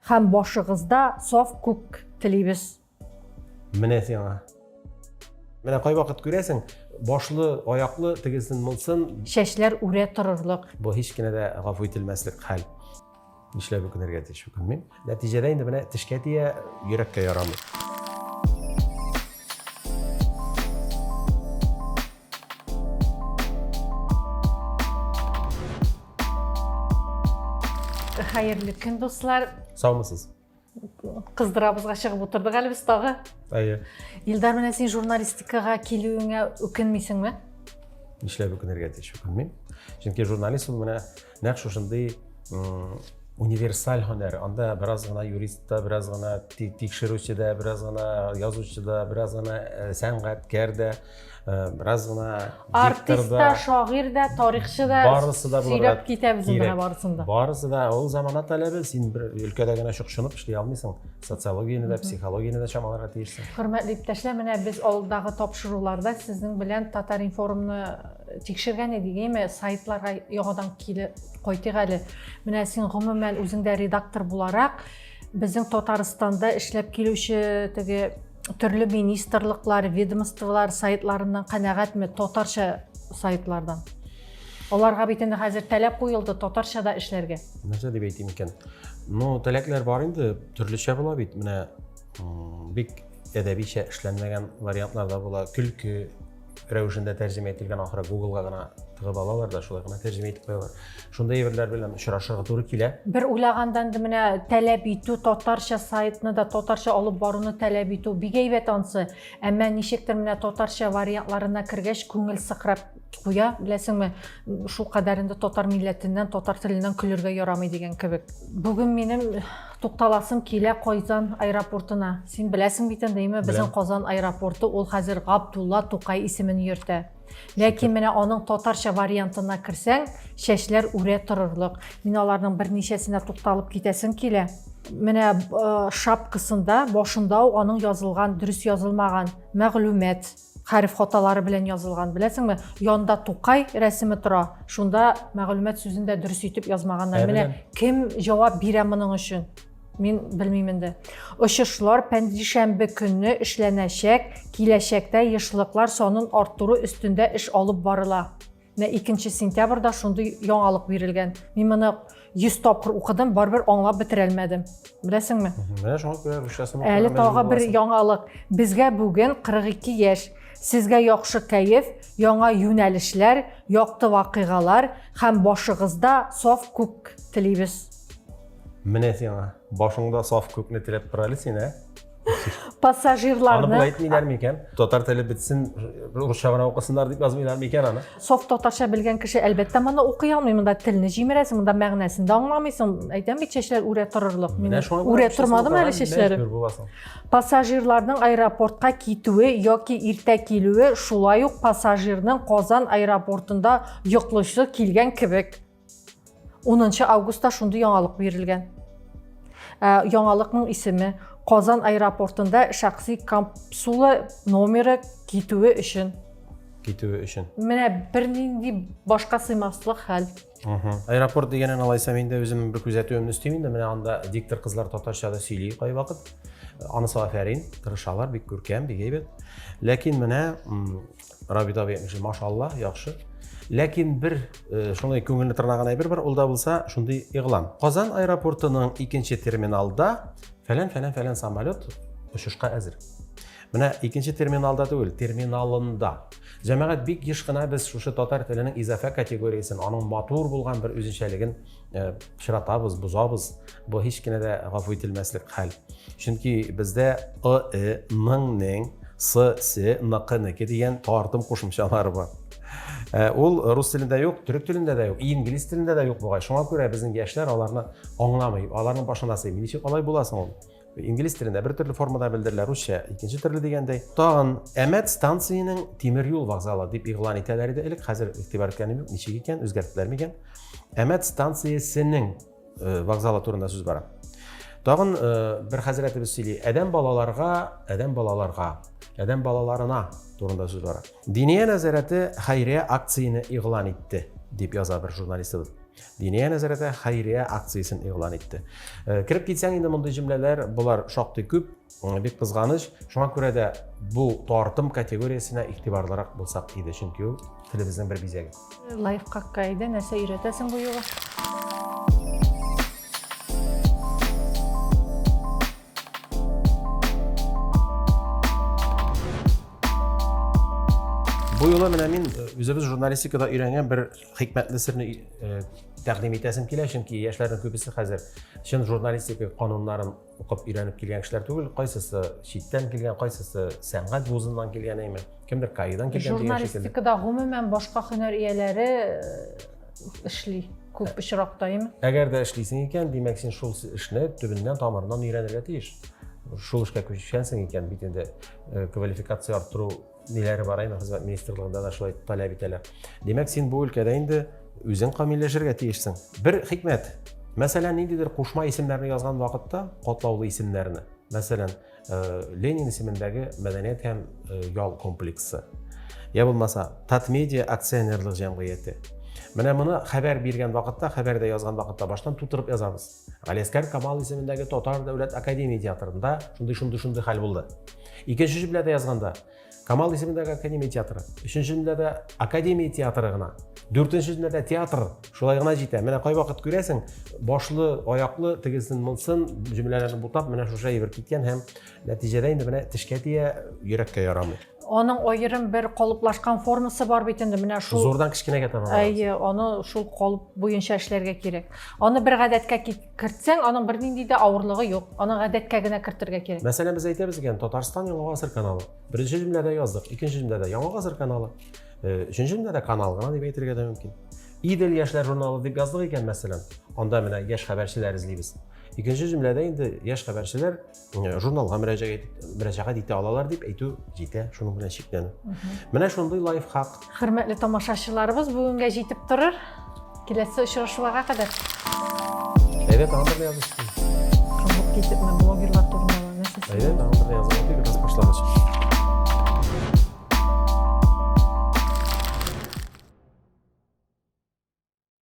һәм башыгызда саф күк телибез. Менә сиңа. Менә кай вакыт күрәсең, башлы, аяклы тегесен мылсын, Шәчләр үрә торырлык. бу һич кенә дә гафу ителмәслек хәл. Нишләп үкенергә тиеш үкенмим. Нәтиҗәдә инде менә тешкә тия, йөрәккә ярамый. Хәерле көн, дуслар. Саумысыз? Кыздырабызга чыгып утырдык әле без тагы. Әйе. Илдар, менә син журналистикага килүеңә үкенмисеңме? Нишләп үкенергә тиеш үкенмим. Чөнки журналист ул менә нәкъ шушындый универсаль һөнәр. Анда бераз гына юристта, бераз гына тикшерүчедә, бераз гына язучыда, бераз гына сәнгатькәрдә, бераз гына Артистта, шагыйрдә, тарихчы да барысы да булырга сөйләп китәбез инде барысында. Барысы да ул замана таләбе. Син бер өлкәдә генә чукшынып эшли алмыйсың. Социологияны да, психологияны да чамаларга тиешсең. Хөрмәтле иптәшләр, менә без алдагы тапшыруларда сезнең белән Татар-информны тикшергән идек, әйме, сайтларга яңадан килеп кайтыйк әле. Менә син гомумән үзең дә редактор буларак, безнең Татарстанда эшләп килүче теге төрле министрлыклар, ведомстволар сайтларыннан канәгатьме, татарча сайтлардан? Аларга бит инде хәзер таләп куелды татарчада эшләргә. Нәрсә дип әйтим икән? Ну, таләкләр бар инде, төрлечә була бит. Менә бик әдәбичә эшләнмәгән вариантлар да була. Көлке рәвешендә тәрҗемә ителгән, ахыры Google-га гына тыгып алалар да шулай гына тәрҗемә итеп куялар. Шундай әйберләр белән очрашырга туры килә. Бер уйлагандан да менә таләп итү, татарча сайтны да татарча алып баруны таләп итү бик әйбәт ансы. Әмма ничектер менә татарча вариантларына кергәч күңел сыкрап куя, беләсеңме, шул кадәрендә татар милләтеннән, татар теленнән көлергә ярамый дигән кебек. Бүген минем тукталасым килә Казан аэропортына. Син беләсең бит инде, безнең Казан аэропорты ул хәзер Габдулла Тукай исемен йөртә. Ләкин менә аның татарча вариантына керсәң, шәчләр үрә торырлык. Мин аларның берничәсенә тукталып китәсем килә. Менә шапкасында, башында аның язылган, дөрес язылмаган мәгълүмат, хәреф хаталары белән язылган. Беләсеңме, янда Тукай рәсеме тора. Шунда мәгълүмат сүзендә дөрес итеп язмаганнар. Менә кем җавап бирә моның өчен? Мин белмим инде. Очышлар пәнҗешәмбе көнне эшләнәчәк, киләчәктә ешлыклар санын арттыру өстендә эш алып барыла. Менә 2 сентябрьдә шундый яңалык бирелгән. Мин моны 100 тапкыр укыдым, барбер аңлап бетерә алмадым. Беләсеңме? Менә шуңа күрә русчасын Әле тагы бер яңалык. Безгә бүген 42 яшь. Сезгә яхшы кәеф, яңа юнәлешләр, якты вакыйгалар һәм башыгызда саф күк телибез. Менә сиңа. Башыңда саф күкне теләп тора әле син, ә? Аны Пассажирларны булай әйтмиләр микән? Татар теле бетсен, русча гына укысыннар дип язмыйлар микән аны? Саф татарча белгән кеше әлбәттә моны укый алмый, монда телне җимерәсең, монда мәгънәсен дә аңламыйсың. Әйтәм бит, шәчләр үрә торырлык. Мин үрә тормадым әле шәчләрем. Пассажирларның аэропортка китүе яки иртә килүе шулай ук пассажирның Казан аэропортында йоклышы килгән кебек. 10 августта шундый яңалык бирелгән. Яңалыкның исеме Казан аэропортында шәхси капсула номеры китүе өчен. Китүе өчен. Менә бернинди башка сыймаслык хәл. Аэропорт дигәнен алайсам инде үзем бер күзәтүемне өстим инде. Менә анда диктор кызлар татарчада сөйли кай вакыт. Анысы афәрин, тырышалар, бик күркәм, бик әйбәт. Ләкин менә Рабит абый, машалла, яхшы. Ләкин бер шундый күңелне тырнаган әйбер бар, ул да булса шундый игълан. Казан аэропортының 2нче терминалда фәлән самолет очышка әзер. Менә 2нче терминалда түгел, терминалында. Җәмәгать бик еш кына без шушы татар теленең изафа категориясен, аның матур булган бер үзенчәлеген чиратабыз, бузабыз. Бу һич кенә дә гафу ителмәслек хәл. Чөнки бездә ның, с, н дигән тартым кушымчалары бар. Ул рус телендә юк, төрек телендә дә юк, инглиз телендә дә юк бугай. Шуңа күрә безнең яшьләр аларны аңламый, аларның башына сыймый. Ничек алай буласың ул? Инглиз телендә бер төрле формада белдерәләр, русча икенче төрле дигәндәй. Тагын Әмәт станциясының тимер юл вокзалы дип игълан итәләр иде элек, хәзер игътибар иткәнем юк, ничек икән, үзгәрттеләр микән? Әмәт станциясының вокзалы турында сүз бара. Тагын бер хәзрәтебез сөйли, адәм балаларына турында сүз бара. Диния нәзарәте хәйрия акцияны игълан итте дип яза бер журналистыбыз. Диния нәзәрәтә хәйрия акциясын игълан итте. Кирип китсәң инде мондый җөмләләр, булар шактый күп, бик кызганыч. Шуңа күрә дә бу тартым категориясенә игътибарлырак булсак иде, чөнки ул телебезнең бер бизәге. Лайфхакка иде, нәрсә өйрәтәсең бу юлы? Бу юлы менә мин үзебез журналистикада өйрәнгән бер хикмәтле серне тәкъдим итәсем килә, чөнки яшьләрнең күбесе хәзер чын журналистика кануннарын укып өйрәнеп килгән кешеләр түгел, кайсысы читтән килгән, кайсысы сәнгать вузыннан килгән әйме, кемдер КАИдан килгән дигән шикелле. Журналистикада гомумән башка һөнәр ияләре эшли, күп очракта име? Әгәр дә эшлисең икән, димәк син шул эшне төбеннән тамырыннан өйрәнергә тиеш. Шул эшкә күчкәнсең икән, бит инде квалификация арттыру ниләре бар инде хезмәт министрлыгында да шулай таләп итәләр. Димәк син бу өлкәдә инде үзең камилләшергә тиешсең. Бер хикмәт. Мәсәлән, ниндидер кушма исемнәрне язган вакытта, катлаулы исемнәрне. Мәсәлән, Ленин исемендәге мәдәният һәм ял комплексы. Я булмаса, Татмедиа акционерлык җәмгыяте. Менә моны хәбәр биргән вакытта, хәбәрдә язган вакытта баштан тутырып язабыз. Галиәскәр Камал исемендәге Татар дәүләт академия театрында шундый хәл булды. Икенче җөмләдә язганда Камал исемендәге академия театры, өченче җөмләдә академия театры гына, дүртенче җөмләдә театр шулай гына җитә. Менә кай вакыт күрәсең, башлы, аяклы, тегесен, мылсын җөмләләрне бутап, менә шуша ибер киткән һәм нәтиҗәдә инде менә тешкә тия, йөрәккә ярамый. Аның аерым бер калыплашкан формасы бар бит инде, менә шул. Зордан кичкенәгә таба. Әйе, аны шул калып буенча эшләргә кирәк. Аны бер гадәткә кертсәң, аның бер нинди дә авырлыгы юк. Аны гадәткә генә кертергә кирәк. Мәсәлән, без әйтәбез икән, Татарстан Яңа гасыр каналы. Беренче җөмләдә яздык, икенче җөмләдә Яңа гасыр каналы. Өченче җөмләдә канал гына дип әйтергә дә мөмкин. Идел яшьләр журналы дип яздык икән, мәсәлән. Анда менә яшь хәбәрчеләр излибез. Икенче җөмләдә инде яшь хәбәрчеләр журналга мөрәҗәгать итә алалар дип әйтү җитә, шуның белән чикләнү. Менә шундый лайфхак. Хөрмәтле тамашачыларыбыз, бүгенгә җитеп торыр. Киләсе очрашуларга кадәр. Әйдә, тагын бер языш. Кызып китепме блогерлар турында нәрсә? Әйдә, тагын бер языш. Бик раз башлагач.